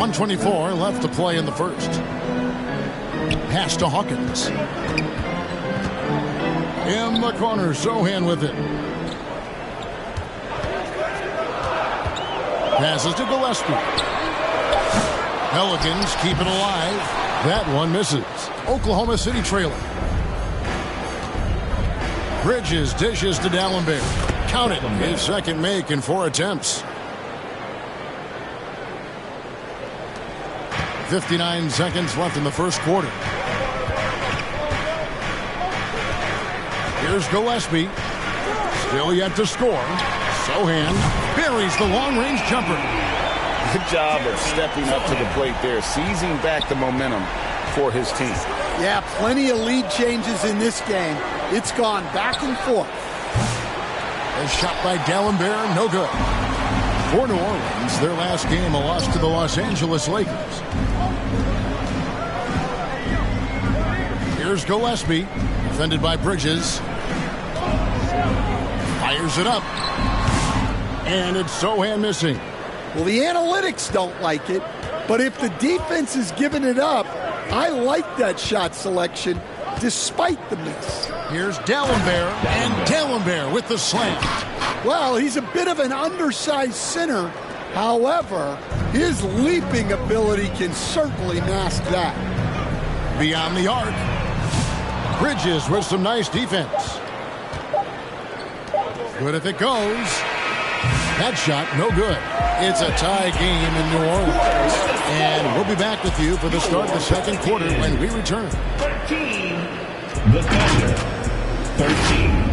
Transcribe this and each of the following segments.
1:24 left to play in the first. Pass to Hawkins. In the corner, Sohan with it. Passes to Gillespie. Pelicans keep it alive. That one misses. Oklahoma City trailing. Bridges dishes to D'Alembert. Count it. His second make in 4 attempts. 59 seconds left in the first quarter. Here's Gillespie. Still yet to score. Sohan buries the long-range jumper. Good job of stepping up to the plate there, seizing back the momentum for his team. Yeah, plenty of lead changes in this game. It's gone back and forth. A shot by D'Alembert, no good. For New Orleans, their last game, a loss to the Los Angeles Lakers. Here's Gillespie, defended by Bridges. Fires it up. And it's Sohan missing. Well, the analytics don't like it, but if the defense is giving it up, I like that shot selection despite the miss. Here's D'Alembert, and D'Alembert with the slam. Well, he's a bit of an undersized center. However, his leaping ability can certainly mask that. Beyond the arc. Bridges with some nice defense. Good if it goes. That shot, no good. It's a tie game in New Orleans. And we'll be back with you for the start of the second quarter when we return. 13, the Thunder. 13.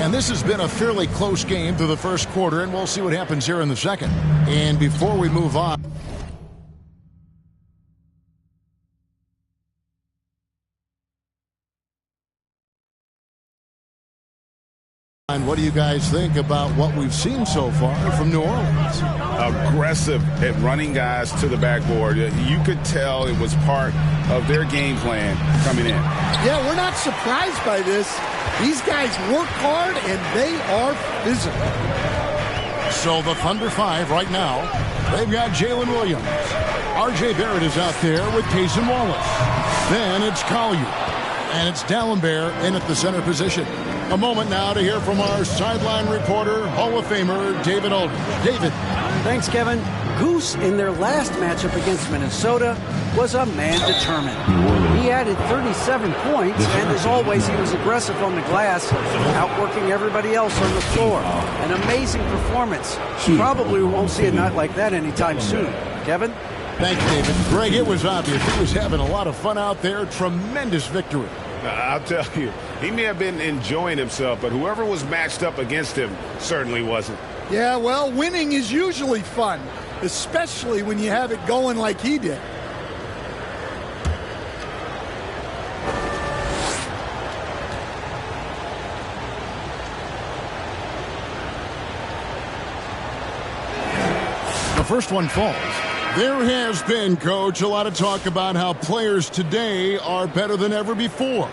And this has been a fairly close game through the first quarter, and we'll see what happens here in the second. And before we move on, what do you guys think about what we've seen so far from New Orleans? Aggressive at running guys to the backboard. You could tell it was part of their game plan coming in. Yeah, we're not surprised by this. These guys work hard, and they are physical. So the Thunder 5 right now. They've got Jalen Williams. R.J. Barrett is out there with Cason Wallace. Then it's Collier. And it's D'Alembert in at the center position. A moment now to hear from our sideline reporter, Hall of Famer David Aldridge. David. Thanks, Kevin. Goose, in their last matchup against Minnesota, was a man determined. He added 37 points, and as always, he was aggressive on the glass, outworking everybody else on the floor. An amazing performance. Probably won't see a night like that anytime soon. Kevin? Thanks, David. Greg, it was obvious. He was having a lot of fun out there. Tremendous victory. I'll tell you, he may have been enjoying himself, but whoever was matched up against him certainly wasn't. Yeah, well, winning is usually fun, especially when you have it going like he did. The first one falls. There has been, Coach, a lot of talk about how players today are better than ever before.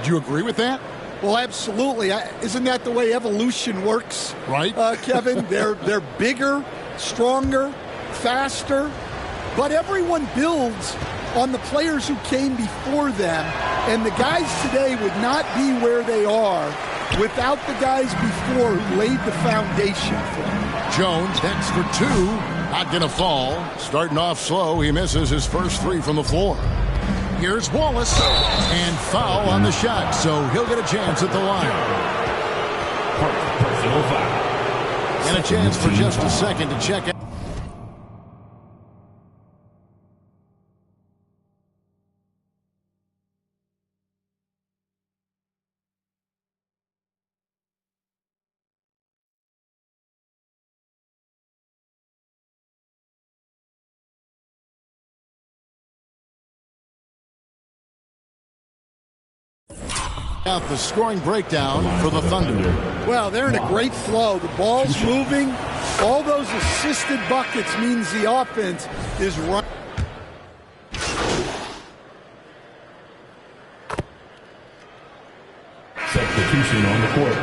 Do you agree with that? Well, absolutely. Isn't that the way evolution works? Right. Kevin, they're bigger, stronger, faster, but everyone builds on the players who came before them, and the guys today would not be where they are without the guys before who laid the foundation for them. Jones hits for two. Not going to fall. Starting off slow, he misses his first three from the floor. Here's Wallace, and foul on the shot, so he'll get a chance at the line. Personal foul. And a chance for just a second to check out. Out the scoring breakdown for the Thunder. Well, they're in a great flow. The ball's moving. All those assisted buckets means the offense is running. Substitution on the court.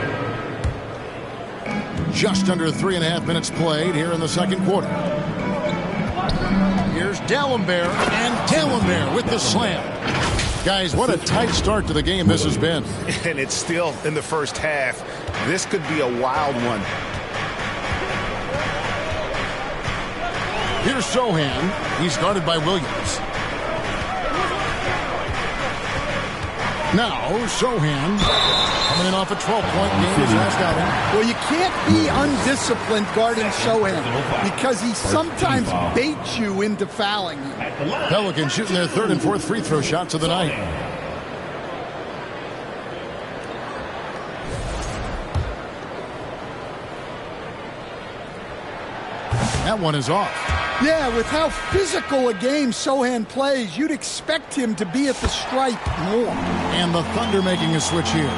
Just under 3.5 minutes played here in the second quarter. Here's D'Alembert, and D'Alembert with the slam. Guys, what a tight start to the game this has been. And it's still in the first half. This could be a wild one. Here's Sohan. He's guarded by Williams. Now, Sohan coming in off a 12-point game his last outing. Well, you can't be undisciplined guarding Sohan because he sometimes baits you into fouling you. Pelicans shooting their third and fourth free throw shots of the night. That one is off. Yeah, with how physical a game Sohan plays, you'd expect him to be at the stripe more. And the Thunder making a switch here.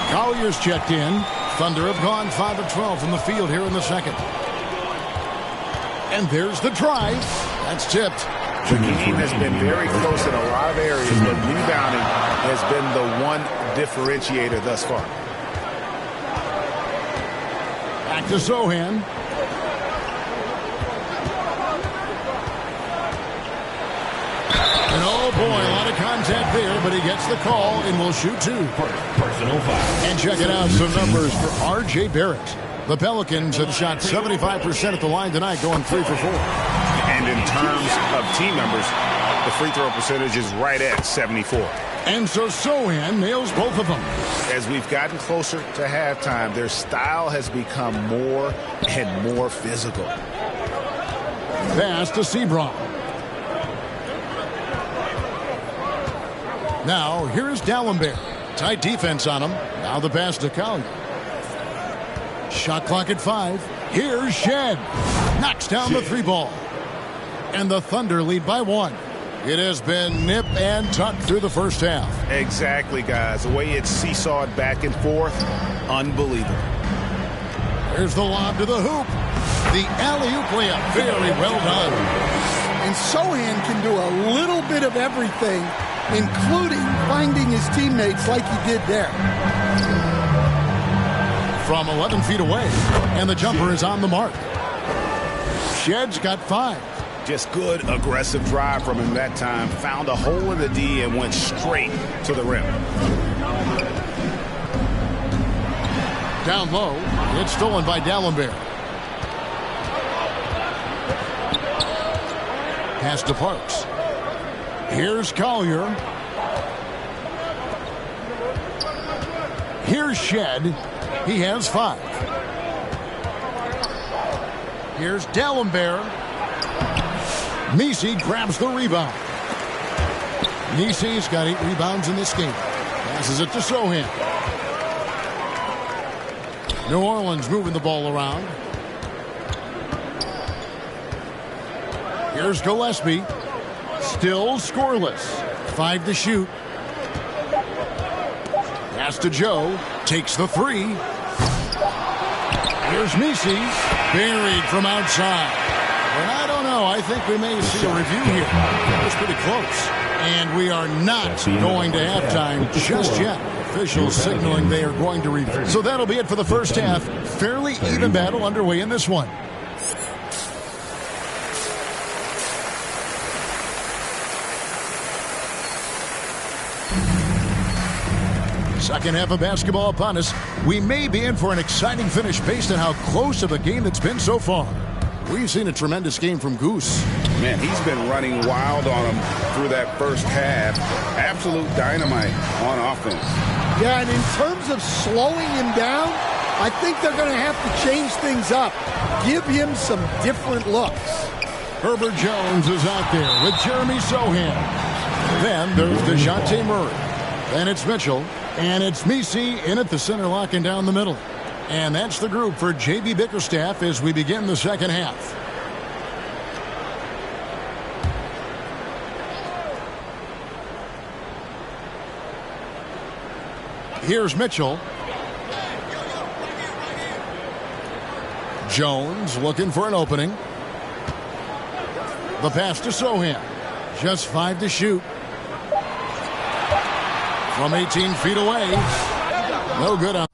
Collier's checked in. Thunder have gone 5 of 12 from the field here in the second. And there's the drive. That's tipped. The game has been very close in a lot of areas, but rebounding has been the one differentiator thus far. Back to Sohan. And oh boy, a lot of contact there, but he gets the call and will shoot two. Personal foul. And check it out, some numbers for R.J. Barrett. The Pelicans have shot 75% at the line tonight, going 3 for 4. And in terms of team numbers, the free throw percentage is right at 74. And so Sohan nails both of them. As we've gotten closer to halftime, their style has become more and more physical. Pass to Sebron. Now, here's D'Alembert. Tight defense on him. Now the pass to Collier. Shot clock at 5. Here's Shed. Knocks down the 3 ball. And the Thunder lead by 1. It has been nip and tuck through the first half. Exactly, guys. The way it's seesawed back and forth, unbelievable. There's the lob to the hoop. The alley-oop layup. Very well done. And Sohan can do a little bit of everything, including finding his teammates like he did there. From 11 feet away, and the jumper is on the mark. Shed's got 5. Just good, aggressive drive from him that time. Found a hole in the D and went straight to the rim. Down low, it's stolen by D'Alembert. Pass to Parks. Here's Collier. Here's Shed. He has 5. Here's D'Alembert. Nisi grabs the rebound. Nisi's got 8 rebounds in this game. Passes it to Sohan. New Orleans moving the ball around. Here's Gillespie. Still scoreless. 5 to shoot. Pass to Joe. Takes the 3. Here's Nisi. Buried from outside. And I don't know. I think we may see a review here. That was pretty close. And we are not going to halftime just yet. Officials signaling they are going to review. So that'll be it for the first half. Fairly even battle underway in this one. Second half of basketball upon us. We may be in for an exciting finish based on how close of a game it's been so far. We've seen a tremendous game from Goose. Man, he's been running wild on him through that first half. Absolute dynamite on offense. Yeah, and in terms of slowing him down, I think they're going to have to change things up. Give him some different looks. Herbert Jones is out there with Jeremy Sohan. Then there's DeJounte Murray. Then it's Mitchell. And it's Nisi in at the center, locking down the middle. And that's the group for J.B. Bickerstaff as we begin the second half. Here's Mitchell. Jones looking for an opening. The pass to Sohan. Just 5 to shoot. From 18 feet away. No good on.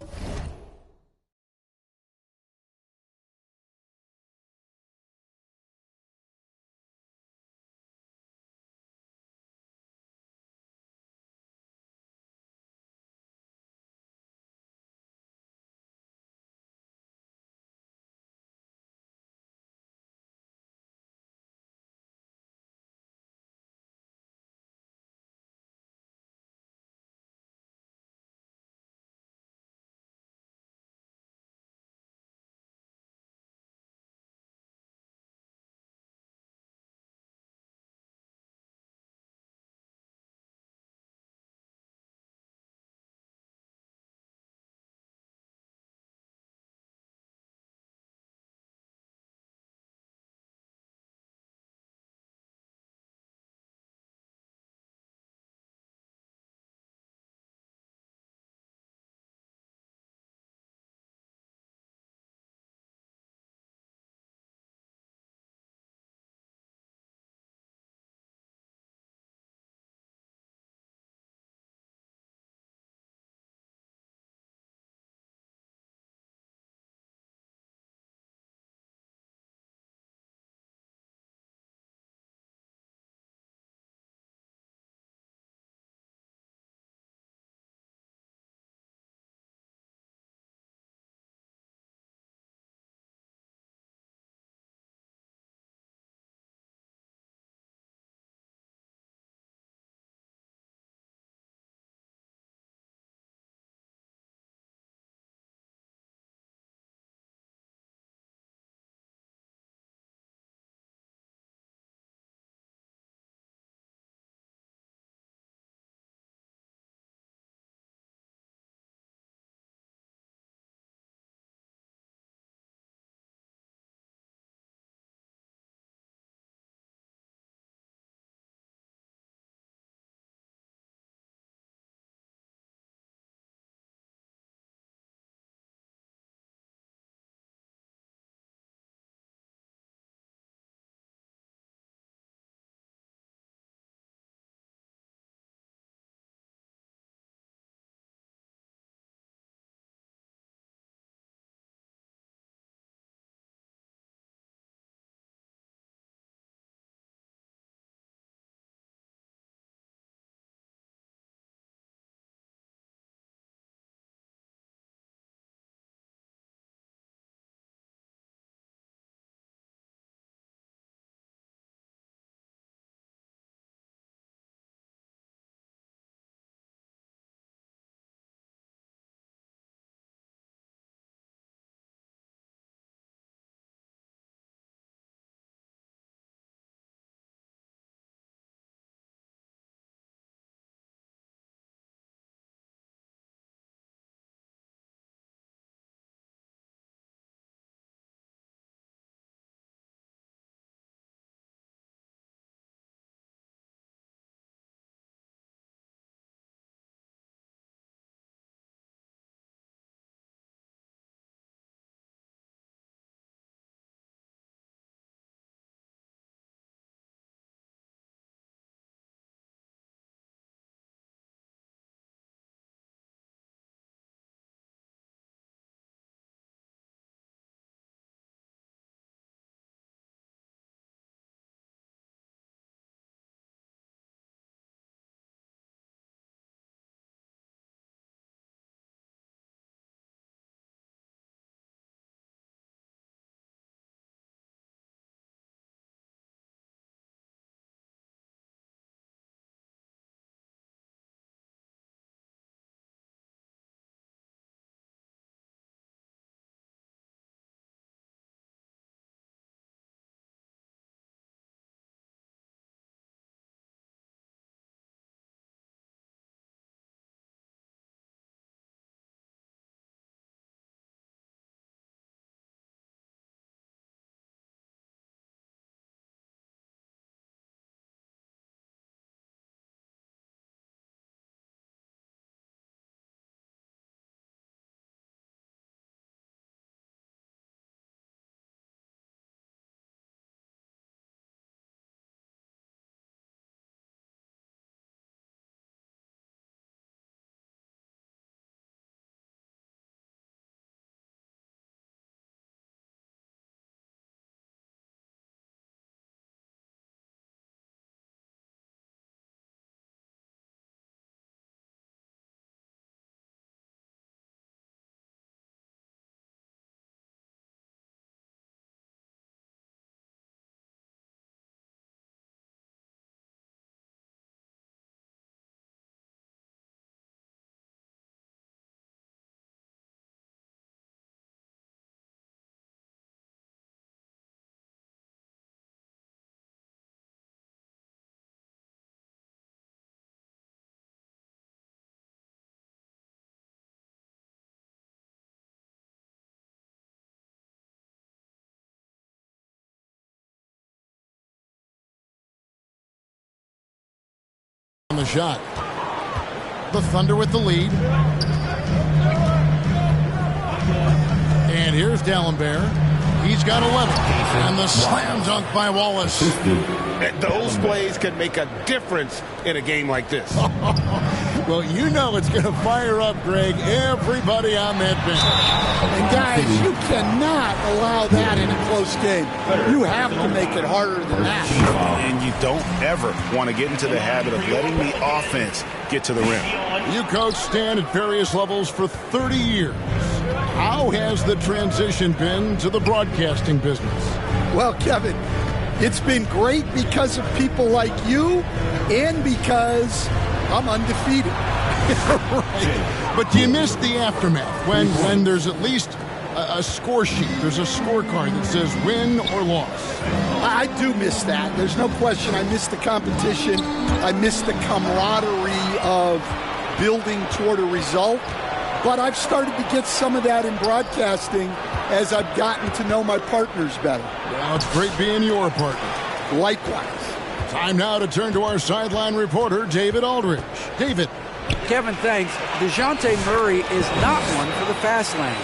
on the shot. The Thunder with the lead. And here's D'Alembert. He's got 11. And the slam dunk by Wallace. Those plays can make a difference in a game like this. Well, you know it's going to fire up, Greg, everybody on that bench. And guys, you cannot allow that in a close game. You have to make it harder than that. And you don't ever want to get into the habit of letting the offense get to the rim. You coached Stan at various levels for 30 years. How has the transition been to the broadcasting business? Well, Kevin, it's been great because of people like you and because I'm undefeated. Right. But do you miss the aftermath when there's at least a score sheet? There's a scorecard that says win or loss. I do miss that. There's no question. I miss the competition. I miss the camaraderie of building toward a result. But I've started to get some of that in broadcasting as I've gotten to know my partners better. Well, it's great being your partner. Likewise. Time now to turn to our sideline reporter, David Aldridge. David. Kevin, thanks. DeJounte Murray is not one for the fast lane.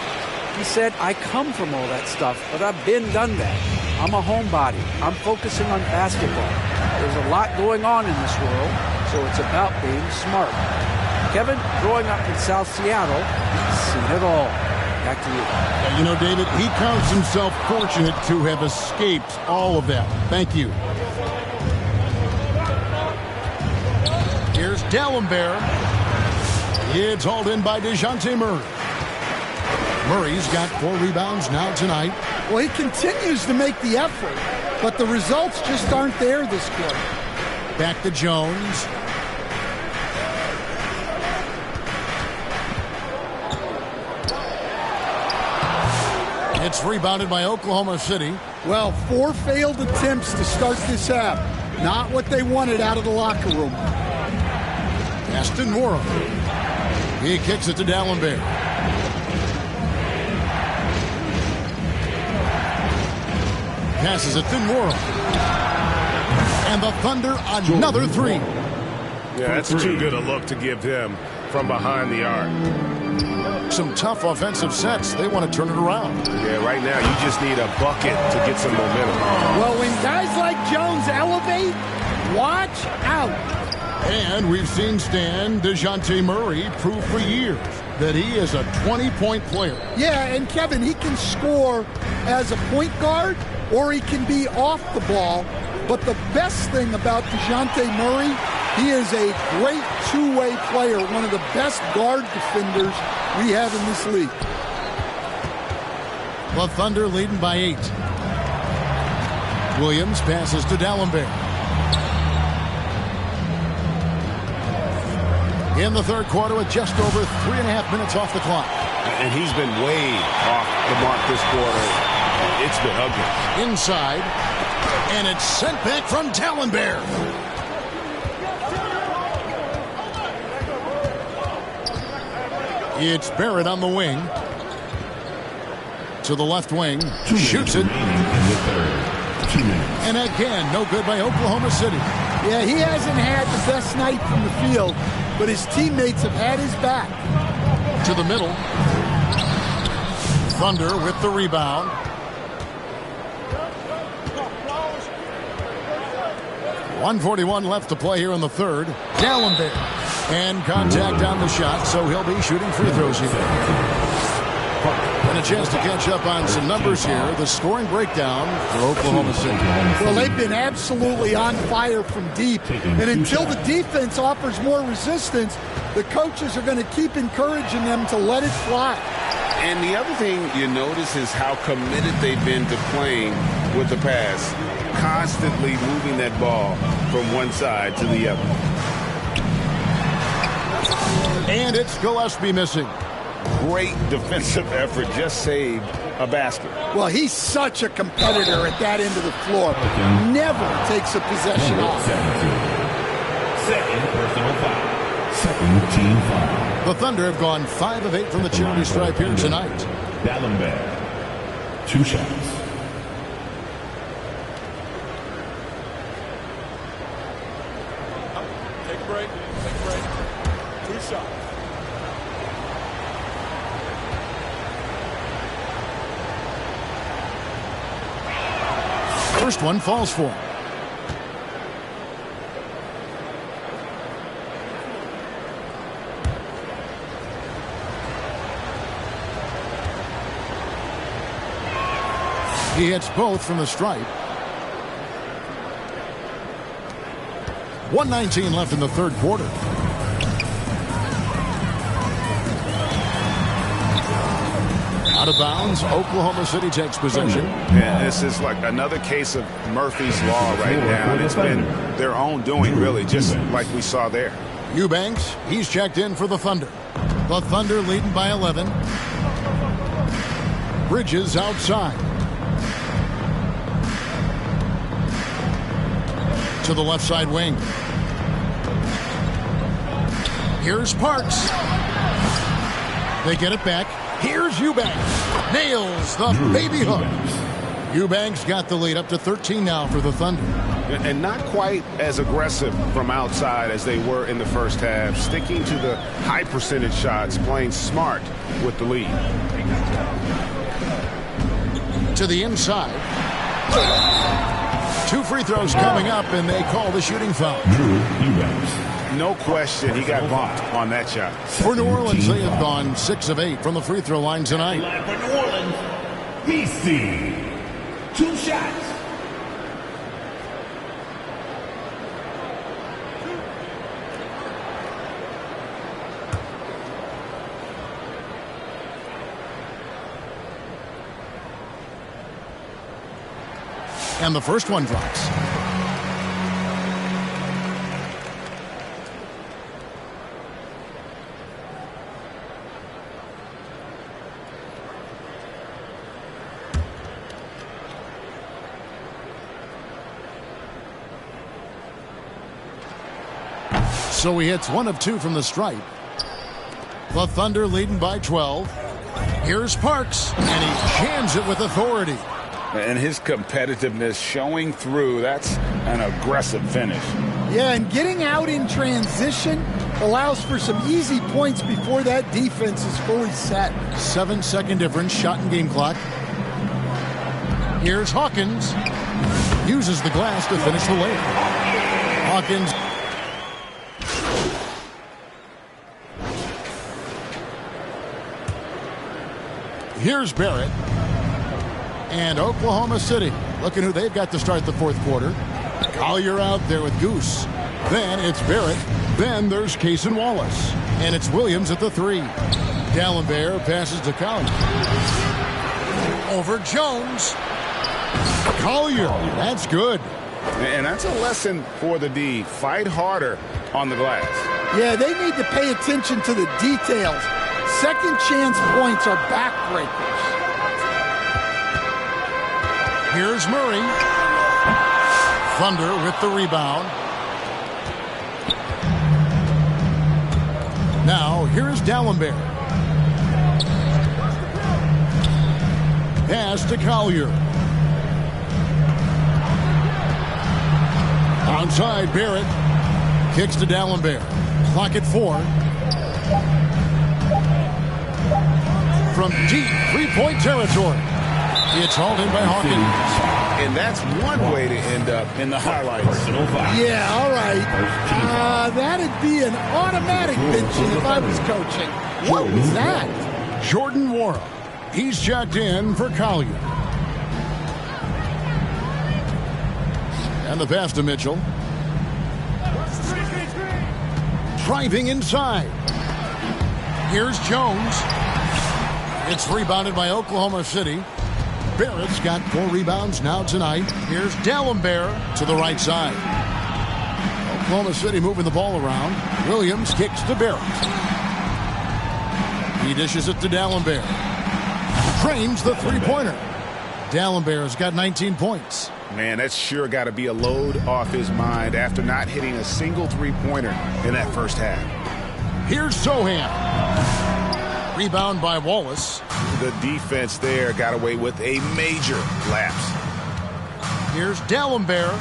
He said, I come from all that stuff, but I've done that. I'm a homebody. I'm focusing on basketball. There's a lot going on in this world, so it's about being smart. Kevin, growing up in South Seattle, he's seen it all. Back to you. You know, David, he counts himself fortunate to have escaped all of that. Thank you. Here's D'Alembert. It's hauled in by DeJounte Murray. Murray's got 4 rebounds now tonight. Well, he continues to make the effort, but the results just aren't there this quarter. Back to Jones. It's rebounded by Oklahoma City. Well, 4 failed attempts to start this half. Not what they wanted out of the locker room. Aston Morrow. He kicks it to D'Alembert. Passes it to Morrow. And the Thunder, another 3. Yeah, that's too good a look to give him from behind the arc. Some tough offensive sets. They want to turn it around. Yeah, right now you just need a bucket to get some momentum. Well, when guys like Jones elevate, watch out. And we've seen Stan DeJounte Murray prove for years that he is a 20-point player. Yeah, and Kevin, he can score as a point guard or he can be off the ball. But the best thing about DeJounte Murray, he is a great two-way player, one of the best guard defenders we have in this league. The Thunder leading by 8. Williams passes to D'Alembert. In the third quarter with just over 3.5 minutes off the clock. And he's been way off the mark this quarter. It's been ugly. Inside. And it's sent back from D'Alembert. It's Barrett on the wing. To the left wing. Shoots it. And again, no good by Oklahoma City. Yeah, he hasn't had the best night from the field, but his teammates have had his back. To the middle. Thunder with the rebound. .141 left to play here in the third. D'Alembert. And contact on the shot, so he'll be shooting free throws here. And a chance to catch up on some numbers here. The scoring breakdown for Oklahoma City. Well, they've been absolutely on fire from deep. And until the defense offers more resistance, the coaches are going to keep encouraging them to let it fly. And the other thing you notice is how committed they've been to playing with the pass. Constantly moving that ball from one side to the other. And it's Gillespie missing. Great defensive effort, just saved a basket. Well, he's such a competitor at that end of the floor. Never takes a possession off. Second personal foul. Second team foul. The Thunder have gone 5 of 8 from the charity stripe here tonight. D'Alembert. 2 shots. Take a break. Take a break. 2 shots. First one falls for him. He hits both from the stripe. 1:19 left in the third quarter. Out of bounds, Oklahoma City takes possession. Yeah, this is like another case of Murphy's Law right now. It's been their own doing, really, just like we saw there. Eubanks, he's checked in for the Thunder. The Thunder leading by 11. Bridges outside. To the left side wing. Here's Parks. They get it back. Here's Eubanks. Nails the baby hook. Eubanks got the lead up to 13 now for the Thunder. And not quite as aggressive from outside as they were in the first half. Sticking to the high percentage shots, playing smart with the lead. To the inside. 2 free throws coming up, and they call the shooting foul. No question, he got bumped on that shot. For New Orleans, they have gone 6 of 8 from the free throw line tonight. For New Orleans, BC. 2 shots. And the first one drops. So he hits 1 of 2 from the stripe. The Thunder leading by 12. Here's Parks, and he jams it with authority. And his competitiveness showing through. That's an aggressive finish. Yeah, and getting out in transition allows for some easy points before that defense is fully set. 7-second difference, shot and game clock. Here's Hawkins. Uses the glass to finish the layup. Hawkins. Here's Barrett. And Oklahoma City, looking who they've got to start the fourth quarter. Collier out there with Goose. Then it's Barrett. Then there's Case and Wallace. And it's Williams at the 3. D'Alembert passes to Collier. Over Jones. Collier, that's good. And that's a lesson for the D. Fight harder on the glass. Yeah, they need to pay attention to the details. Second chance points are backbreakers. Here's Murray. Thunder with the rebound. Now, here's D'Alembert. Pass to Collier. Outside, Barrett. Kicks to D'Alembert. Clock at 4. From deep three-point territory. It's hauled in by Hawkins. And that's one way to end up in the highlights. Yeah, all right. That'd be an automatic benching if I was coaching. What was that? Jordan Wara. He's checked in for Collier. And the pass to Mitchell. Driving inside. Here's Jones. It's rebounded by Oklahoma City. Barrett's got 4 rebounds now tonight. Here's D'Alembert to the right side. Oklahoma City moving the ball around. Williams kicks to Barrett. He dishes it to D'Alembert. Trains the three-pointer. D'Alembert's got 19 points. Man, that's sure got to be a load off his mind after not hitting a single three-pointer in that first half. Here's Sohan. Rebound by Wallace. The defense there got away with a major lapse. Here's D'Alembert.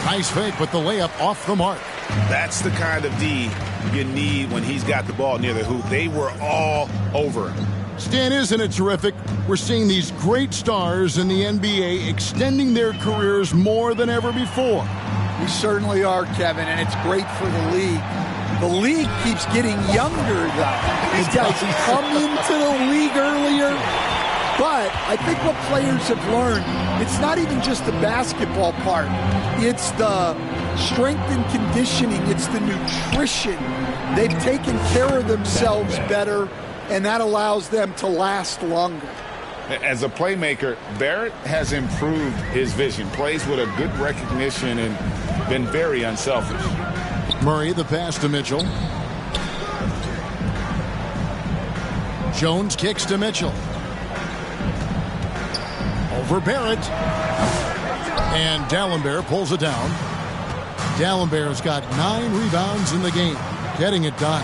Nice fake, but the layup off the mark. That's the kind of D you need when he's got the ball near the hoop. They were all over him. Stan, isn't it terrific? We're seeing these great stars in the NBA extending their careers more than ever before. We certainly are, Kevin, and it's great for the league. The league keeps getting younger, though. These guys come into the league earlier. But I think what players have learned, it's not even just the basketball part. It's the strength and conditioning. It's the nutrition. They've taken care of themselves better, and that allows them to last longer. As a playmaker, Barrett has improved his vision, plays with a good recognition and been very unselfish. Murray, the pass to Mitchell. Jones kicks to Mitchell. Over Barrett. And Dallenberg pulls it down. Dallenberg's got 9 rebounds in the game. Getting it done.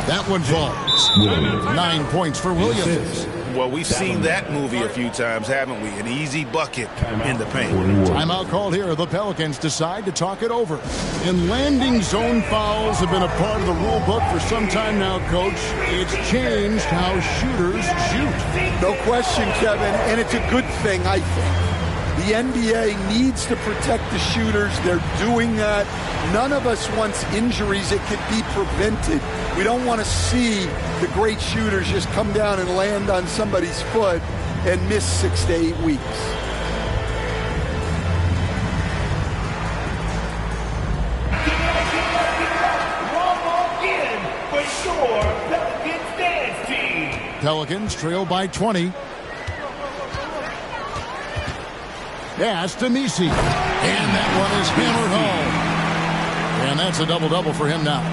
That one falls. 9 points for Williams. Well, we've seen that movie a few times, haven't we? An easy bucket in the paint. Timeout called here. The Pelicans decide to talk it over. And landing zone fouls have been a part of the rule book for some time now, Coach. It's changed how shooters shoot. No question, Kevin, and it's a good thing, I think. The NBA needs to protect the shooters. They're doing that. None of us wants injuries that could be prevented. We don't want to see the great shooters just come down and land on somebody's foot and miss 6 to 8 weeks. Pelicans trail by 20. Pass to Nisi. And that one is hammered home. And that's a double-double for him now.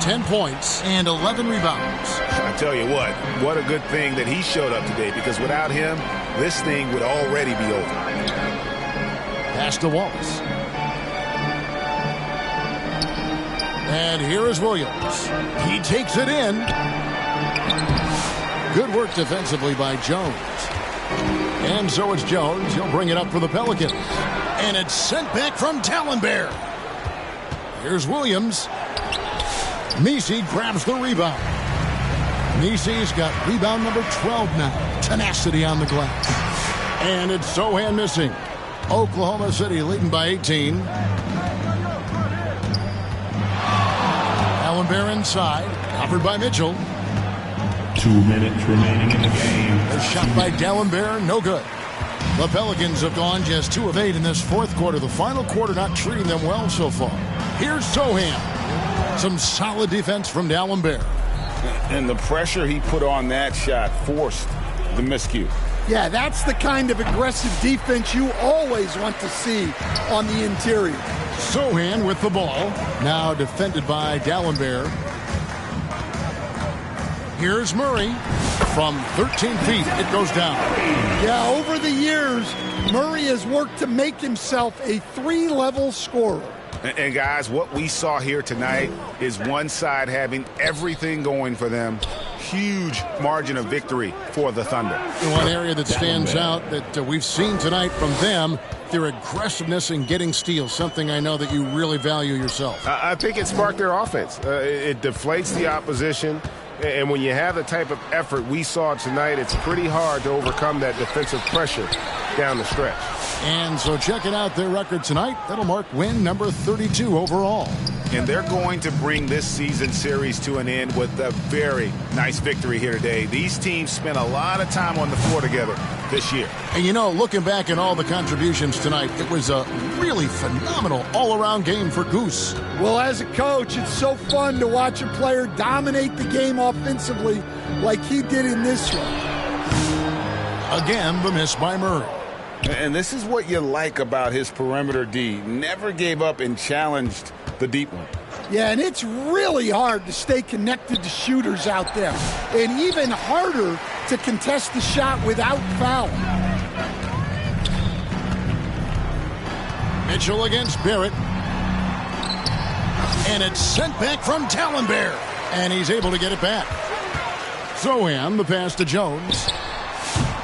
10 points and 11 rebounds. I tell you what a good thing that he showed up today, because without him, this thing would already be over. Pass to Wallace. And here is Williams. He takes it in. Good work defensively by Jones. And so it's Jones. He'll bring it up for the Pelicans. And it's sent back from Dallenberg. Here's Williams. Nisi grabs the rebound. Nisi's got rebound number 12 now. Tenacity on the glass. And it's Sohan missing. Oklahoma City leading by 18. Dallenberg inside. Covered by Mitchell. 2 minutes remaining in the game. A shot by Dallenberg, no good. The Pelicans have gone just 2 of 8 in this fourth quarter. The final quarter not treating them well so far. Here's Sohan. Some solid defense from Dallenberg. And the pressure he put on that shot forced the miscue. Yeah, that's the kind of aggressive defense you always want to see on the interior. Sohan with the ball. Now defended by Dallenberg. Here's Murray. From 13 feet, it goes down. Yeah, over the years, Murray has worked to make himself a 3-level scorer. And guys, what we saw here tonight is one side having everything going for them. Huge margin of victory for the Thunder. And one area that stands out that we've seen tonight from them, their aggressiveness in getting steals, something I know that you really value yourself. I think it sparked their offense. It deflates the opposition. And when you have the type of effort we saw tonight, it's pretty hard to overcome that defensive pressure down the stretch. And so checking out their record tonight, that'll mark win number 32 overall. And they're going to bring this season series to an end with a very nice victory here today. These teams spent a lot of time on the floor together this year. And you know, looking back at all the contributions tonight, it was a really phenomenal all-around game for Goose. Well, as a coach, it's so fun to watch a player dominate the game offensively like he did in this one. Again, the miss by Murray. And this is what you like about his perimeter D. Never gave up and challenged the deep one. Yeah, and it's really hard to stay connected to shooters out there. And even harder to contest the shot without foul. Mitchell against Barrett. And it's sent back from Dallenberg. And he's able to get it back. Sohan, the pass to Jones.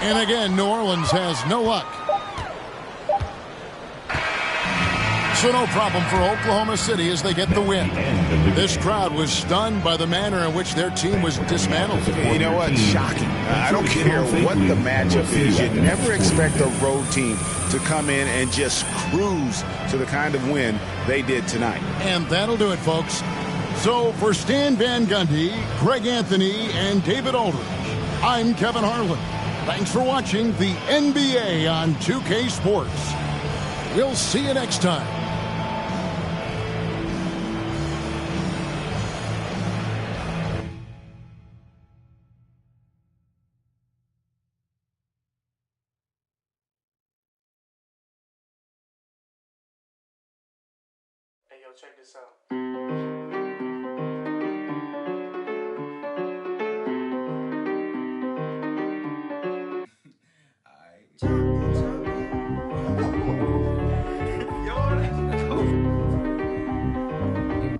And again, New Orleans has no luck. So no problem for Oklahoma City as they get the win. This crowd was stunned by the manner in which their team was dismantled. You know what? Shocking. I don't care what the matchup is. You never expect a road team to come in and just cruise to the kind of win they did tonight. And that'll do it, folks. So for Stan Van Gundy, Greg Anthony, and David Aldridge, I'm Kevin Harlan. Thanks for watching the NBA on 2K Sports. We'll see you next time. Hey, yo, check this out.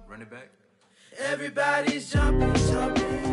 Run it back. Everybody's jumping, jumping.